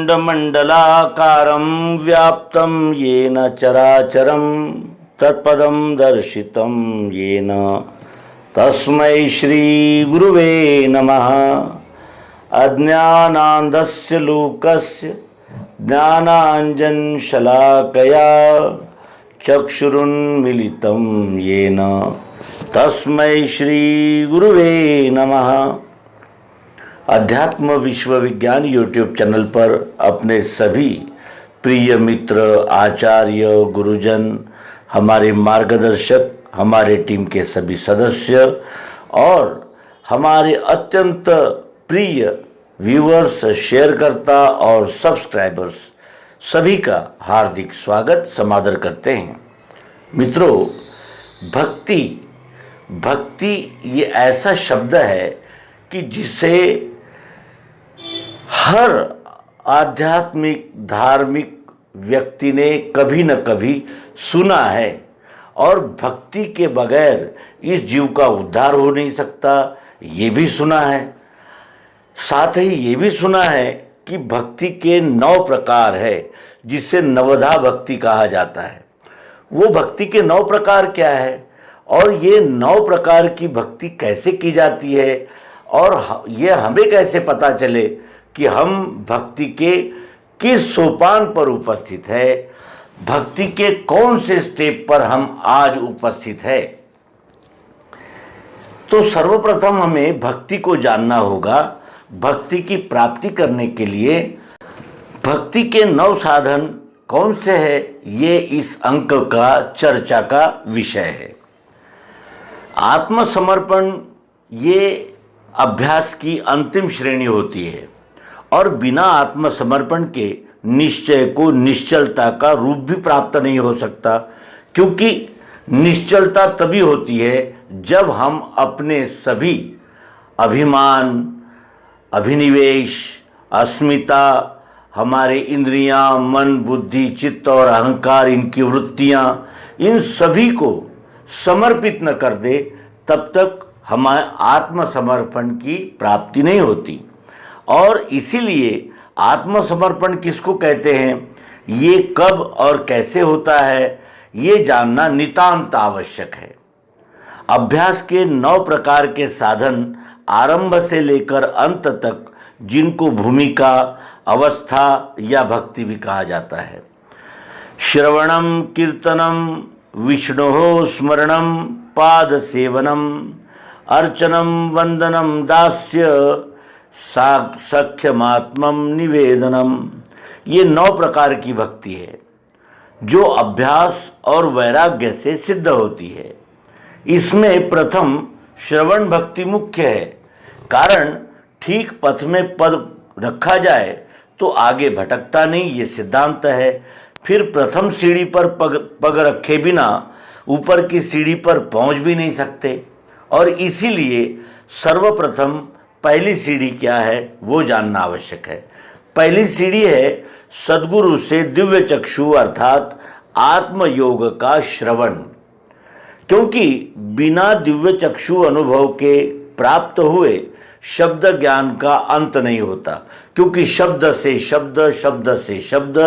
मुण्डमण्डलाकारं व्याप्तं येन चराचरं तत्पदं दर्शितं येन तस्मै श्रीगुरुवे नमः। अज्ञानान्धस्य लोकस्य ज्ञानाञ्जनशलाकया चक्षुरुन्मीलितं येन तस्मै श्रीगुरुवे नमः। अध्यात्म विश्वविज्ञान यूट्यूब चैनल पर अपने सभी प्रिय मित्र, आचार्य, गुरुजन, हमारे मार्गदर्शक, हमारे टीम के सभी सदस्य और हमारे अत्यंत प्रिय व्यूअर्स, शेयरकर्ता और सब्सक्राइबर्स सभी का हार्दिक स्वागत समादर करते हैं। मित्रों, भक्ति ये ऐसा शब्द है कि जिसे हर आध्यात्मिक धार्मिक व्यक्ति ने कभी न कभी सुना है और भक्ति के बगैर इस जीव का उद्धार हो नहीं सकता, ये भी सुना है। साथ ही ये भी सुना है कि भक्ति के 9 प्रकार है, जिसे नवधा भक्ति कहा जाता है। वो भक्ति के 9 प्रकार क्या है और ये 9 प्रकार की भक्ति कैसे की जाती है और ये हमें कैसे पता चले कि हम भक्ति के किस सोपान पर उपस्थित है, भक्ति के कौन से स्टेप पर हम आज उपस्थित है। तो सर्वप्रथम हमें भक्ति को जानना होगा। भक्ति की प्राप्ति करने के लिए भक्ति के 9 साधन कौन से हैं, ये इस अंक का चर्चा का विषय है। आत्मसमर्पण ये अभ्यास की अंतिम श्रेणी होती है और बिना आत्मसमर्पण के निश्चय को निश्चलता का रूप भी प्राप्त नहीं हो सकता, क्योंकि निश्चलता तभी होती है जब हम अपने सभी अभिमान, अभिनिवेश, अस्मिता, हमारे इंद्रियां, मन, बुद्धि, चित्त और अहंकार, इनकी वृत्तियां, इन सभी को समर्पित न कर दे, तब तक हमारे आत्मसमर्पण की प्राप्ति नहीं होती। और इसीलिए आत्मसमर्पण किसको कहते हैं, ये कब और कैसे होता है, ये जानना नितांत आवश्यक है। अभ्यास के 9 प्रकार के साधन आरंभ से लेकर अंत तक, जिनको भूमिका, अवस्था या भक्ति भी कहा जाता है। श्रवणम, कीर्तनम, विष्णोः स्मरणम, पाद सेवनम, अर्चनम, वंदनम, दास्य, सख्यमात्मम निवेदनम, ये 9 प्रकार की भक्ति है जो अभ्यास और वैराग्य से सिद्ध होती है। इसमें प्रथम श्रवण भक्ति मुख्य है, कारण ठीक पथ में पद रखा जाए तो आगे भटकता नहीं, ये सिद्धांत है। फिर प्रथम सीढ़ी पर पग रखे बिना ऊपर की सीढ़ी पर पहुंच भी नहीं सकते, और इसीलिए सर्वप्रथम पहली सीढ़ी क्या है वो जानना आवश्यक है। पहली सीढ़ी है सद्गुरु से दिव्य चक्षु अर्थात आत्मयोग का श्रवण, क्योंकि बिना दिव्य चक्षु अनुभव के प्राप्त हुए शब्द ज्ञान का अंत नहीं होता, क्योंकि शब्द से शब्द, शब्द से शब्द,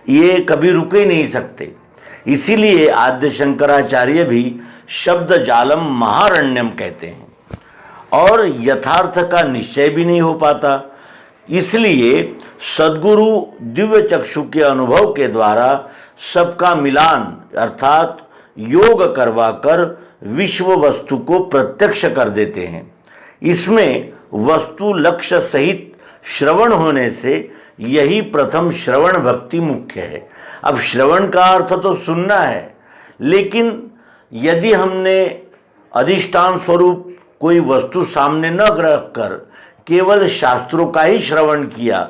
ये कभी रुक ही नहीं सकते। इसीलिए आद्य शंकराचार्य भी शब्द जालम महारण्यम कहते हैं और यथार्थ का निश्चय भी नहीं हो पाता। इसलिए सद्गुरु दिव्य चक्षु के अनुभव के द्वारा सबका मिलान अर्थात योग करवाकर विश्व वस्तु को प्रत्यक्ष कर देते हैं। इसमें वस्तु लक्ष्य सहित श्रवण होने से यही प्रथम श्रवण भक्ति मुख्य है। अब श्रवण का अर्थ तो सुनना है, लेकिन यदि हमने अधिष्ठान स्वरूप कोई वस्तु सामने न रखकर केवल शास्त्रों का ही श्रवण किया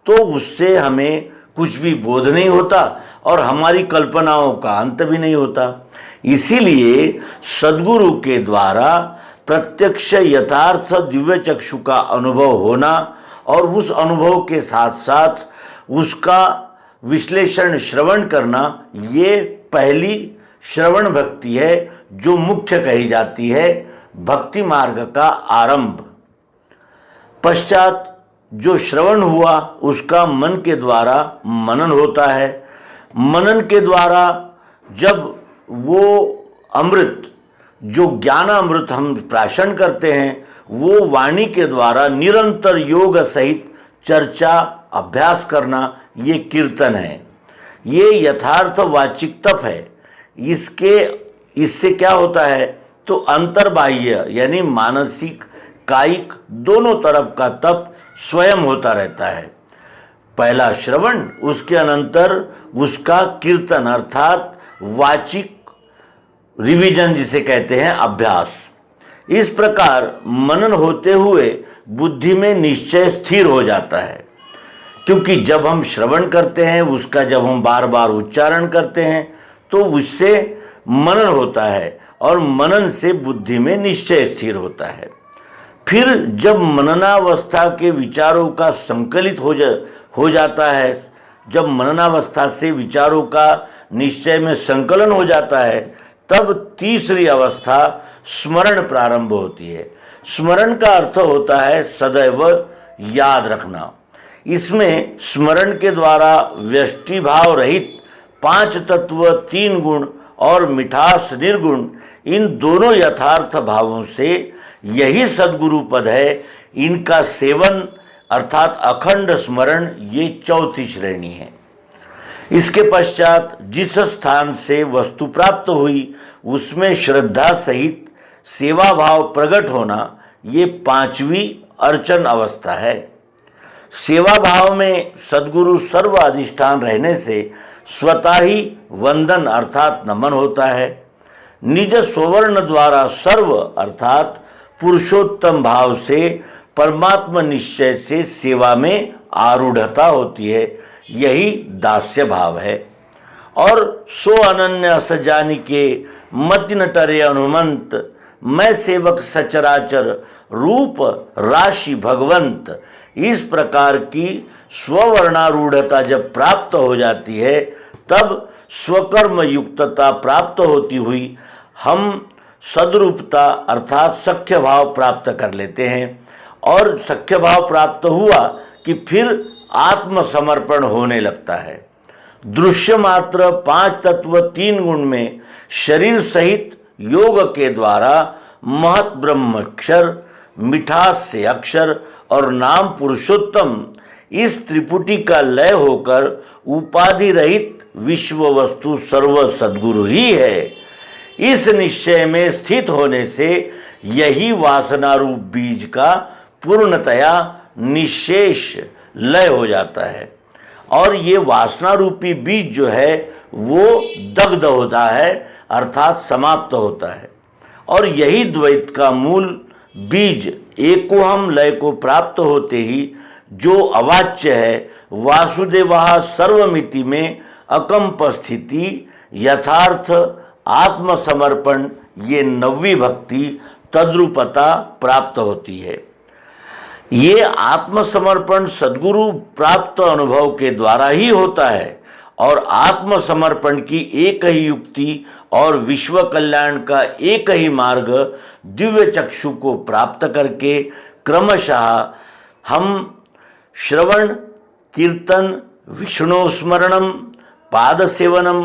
तो उससे हमें कुछ भी बोध नहीं होता और हमारी कल्पनाओं का अंत भी नहीं होता। इसीलिए सद्गुरु के द्वारा प्रत्यक्ष यथार्थ दिव्य चक्षु का अनुभव होना और उस अनुभव के साथ साथ उसका विश्लेषण श्रवण करना, ये पहली श्रवण भक्ति है जो मुख्य कही जाती है भक्ति मार्ग का आरंभ। पश्चात जो श्रवण हुआ उसका मन के द्वारा मनन होता है। मनन के द्वारा जब वो अमृत, जो ज्ञान अमृत हम प्राशन करते हैं, वो वाणी के द्वारा निरंतर योग सहित चर्चा अभ्यास करना, ये कीर्तन है। ये यथार्थ वाचिक तप है। इससे क्या होता है तो अंतर्बाह्य यानी मानसिक कायिक दोनों तरफ का तप स्वयं होता रहता है। पहला श्रवण, उसके अनंतर उसका कीर्तन अर्थात वाचिक रिवीजन जिसे कहते हैं अभ्यास। इस प्रकार मनन होते हुए बुद्धि में निश्चय स्थिर हो जाता है, क्योंकि जब हम श्रवण करते हैं उसका जब हम बार बार उच्चारण करते हैं तो उससे मनन होता है और मनन से बुद्धि में निश्चय स्थिर होता है। फिर जब मननावस्था के विचारों का संकलित हो जाता है, जब मननावस्था से विचारों का निश्चय में संकलन हो जाता है, तब तीसरी अवस्था स्मरण प्रारंभ होती है। स्मरण का अर्थ होता है सदैव याद रखना। इसमें स्मरण के द्वारा व्यष्टि भाव रहित 5 तत्व, 3 गुण और मिठास निर्गुण, इन दोनों यथार्थ भावों से यही सद्गुरु पद है, इनका सेवन अर्थात अखंड स्मरण, ये चौथी श्रेणी है। इसके पश्चात जिस स्थान से वस्तु प्राप्त हुई उसमें श्रद्धा सहित सेवा भाव प्रकट होना, ये 5वीं अर्चन अवस्था है। सेवा भाव में सद्गुरु सर्व अधिष्ठान रहने से स्वतः ही वंदन अर्थात नमन होता है। निज स्वर्ण द्वारा सर्व अर्थात पुरुषोत्तम भाव से परमात्मा निश्चय से सेवा में आरूढ़ता होती है, यही दास्य भाव है। और सो अनन्य सजानी के मति न टरे हनुमंत, मैं सेवक सचराचर रूप राशि भगवंत। इस प्रकार की स्ववर्णारूढ़ता जब प्राप्त हो जाती है, तब स्वकर्म युक्तता प्राप्त होती हुई हम सद्रूपता अर्थात सख्य भाव प्राप्त कर लेते हैं। और सख्य भाव प्राप्त हुआ कि फिर आत्मसमर्पण होने लगता है। दृश्य मात्र 5 तत्व 3 गुण में शरीर सहित योग के द्वारा महत ब्रह्मक्षर, मिठास से अक्षर और नाम पुरुषोत्तम, इस त्रिपुटी का लय होकर उपाधि रहित विश्व वस्तु सर्व सद्गुरु ही है। इस निश्चय में स्थित होने से यही वासना रूप बीज का पूर्णतया निशेष लय हो जाता है और ये वासना रूपी बीज जो है वो दग्ध होता है अर्थात समाप्त होता है। और यही द्वैत का मूल बीज एकोहम लय को प्राप्त होते ही जो अवाच्य है, वासुदेवः सर्वमिति में अकंप स्थिति, यथार्थ आत्मसमर्पण, ये 9वीं भक्ति तद्रूपता प्राप्त होती है। ये आत्मसमर्पण सद्गुरु प्राप्त अनुभव के द्वारा ही होता है और आत्मसमर्पण की एक ही युक्ति और विश्व कल्याण का एक ही मार्ग दिव्य चक्षु को प्राप्त करके क्रमशः हम श्रवण, कीर्तन, विष्णु स्मरणम, पाद सेवनम,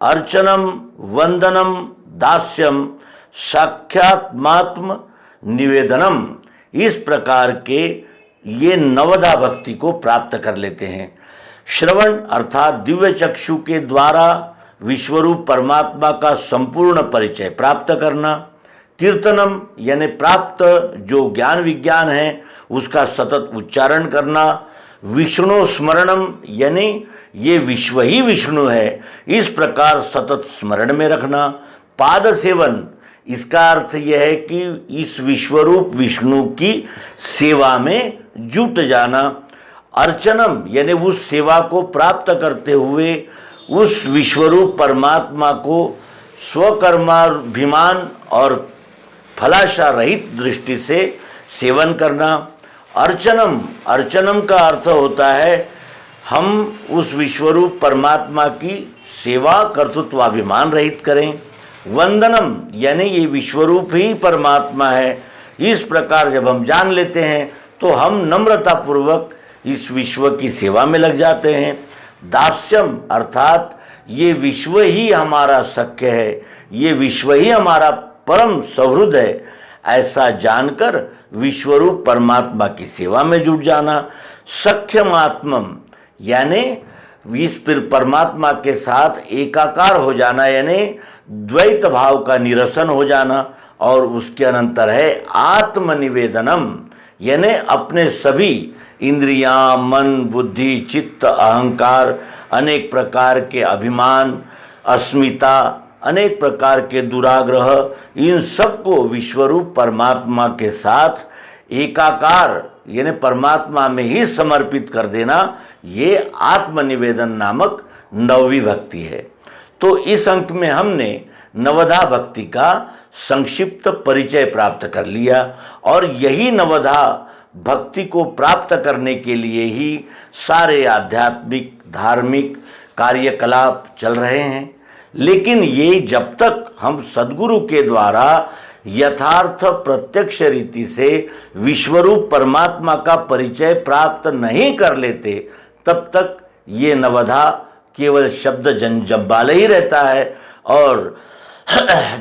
अर्चनम, वंदनम, दास्यम, साक्षात्मात्म निवेदनम, इस प्रकार के ये 9दा भक्ति को प्राप्त कर लेते हैं। श्रवण अर्थात दिव्य चक्षु के द्वारा विश्वरूप परमात्मा का संपूर्ण परिचय प्राप्त करना। कीर्तनम यानी प्राप्त जो ज्ञान विज्ञान है उसका सतत उच्चारण करना। विष्णु स्मरणम यानी ये विश्व ही विष्णु है, इस प्रकार सतत स्मरण में रखना। पाद सेवन, इसका अर्थ यह है कि इस विश्वरूप विष्णु की सेवा में जुट जाना। अर्चनम यानी उस सेवा को प्राप्त करते हुए उस विश्वरूप परमात्मा को स्वकर्माभिमान और फलाशा रहित दृष्टि से सेवन करना। अर्चनम, अर्चनम का अर्थ होता है हम उस विश्वरूप परमात्मा की सेवा कर्तृत्वाभिमान रहित करें। वंदनम यानी ये विश्वरूप ही परमात्मा है, इस प्रकार जब हम जान लेते हैं तो हम नम्रतापूर्वक इस विश्व की सेवा में लग जाते हैं। दास्यम अर्थात ये विश्व ही हमारा सख्य है, ये विश्व ही हमारा परम सौहृद है, ऐसा जानकर विश्वरूप परमात्मा की सेवा में जुट जाना। सख्यमात्मम यानी इस परमात्मा के साथ एकाकार हो जाना, यानी द्वैत भाव का निरसन हो जाना। और उसके अनंतर है आत्मनिवेदनम, यानी अपने सभी इंद्रियां, मन, बुद्धि, चित्त, अहंकार, अनेक प्रकार के अभिमान, अस्मिता, अनेक प्रकार के दुराग्रह, इन सबको विश्वरूप परमात्मा के साथ एकाकार यानी परमात्मा में ही समर्पित कर देना, ये आत्मनिवेदन नामक नौवीं भक्ति है। तो इस अंक में हमने नवधा भक्ति का संक्षिप्त परिचय प्राप्त कर लिया और यही नवधा भक्ति को प्राप्त करने के लिए ही सारे आध्यात्मिक धार्मिक कार्यकलाप चल रहे हैं। लेकिन ये जब तक हम सद्गुरु के द्वारा यथार्थ प्रत्यक्ष रीति से विश्वरूप परमात्मा का परिचय प्राप्त नहीं कर लेते, तब तक ये नवधा केवल शब्द जंजाल ही रहता है। और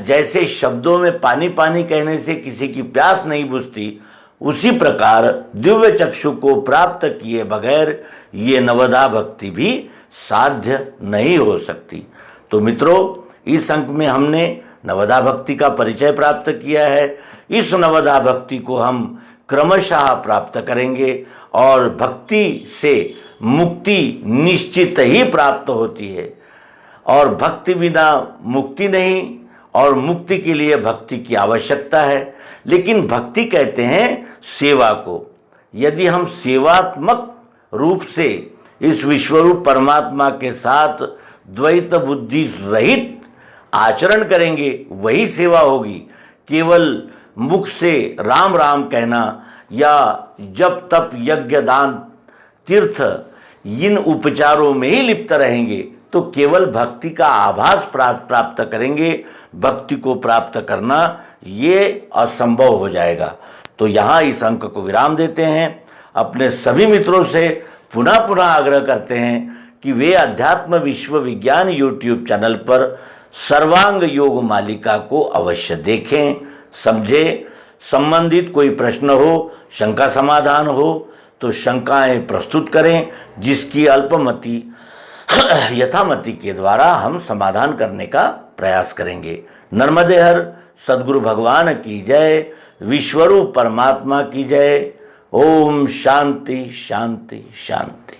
जैसे शब्दों में पानी पानी कहने से किसी की प्यास नहीं बुझती, उसी प्रकार दिव्य चक्षु को प्राप्त किए बगैर ये नवधा भक्ति भी साध्य नहीं हो सकती। तो मित्रों, इस अंक में हमने नवधा भक्ति का परिचय प्राप्त किया है। इस नवधा भक्ति को हम क्रमशः प्राप्त करेंगे और भक्ति से मुक्ति निश्चित ही प्राप्त होती है। और भक्ति बिना मुक्ति नहीं, और मुक्ति के लिए भक्ति की आवश्यकता है। लेकिन भक्ति कहते हैं सेवा को। यदि हम सेवात्मक रूप से इस विश्वरूप परमात्मा के साथ द्वैत बुद्धि रहित आचरण करेंगे, वही सेवा होगी। केवल मुख से राम राम कहना या जप तप यज्ञ दान तीर्थ इन उपचारों में ही लिप्त रहेंगे तो केवल भक्ति का आभास प्राप्त करेंगे। भक्ति को प्राप्त करना ये असंभव हो जाएगा। तो यहाँ इस अंक को विराम देते हैं। अपने सभी मित्रों से पुनः पुनः आग्रह करते हैं कि वे अध्यात्म विश्व विज्ञान यूट्यूब चैनल पर सर्वांग योग मालिका को अवश्य देखें, समझें। संबंधित कोई प्रश्न हो, शंका समाधान हो तो शंकाएं प्रस्तुत करें, जिसकी अल्पमति यथामति के द्वारा हम समाधान करने का प्रयास करेंगे। नर्मदे हर सद्गुरु भगवान की जय, विश्वरूप परमात्मा की जय। ओम शांति शांति शांति।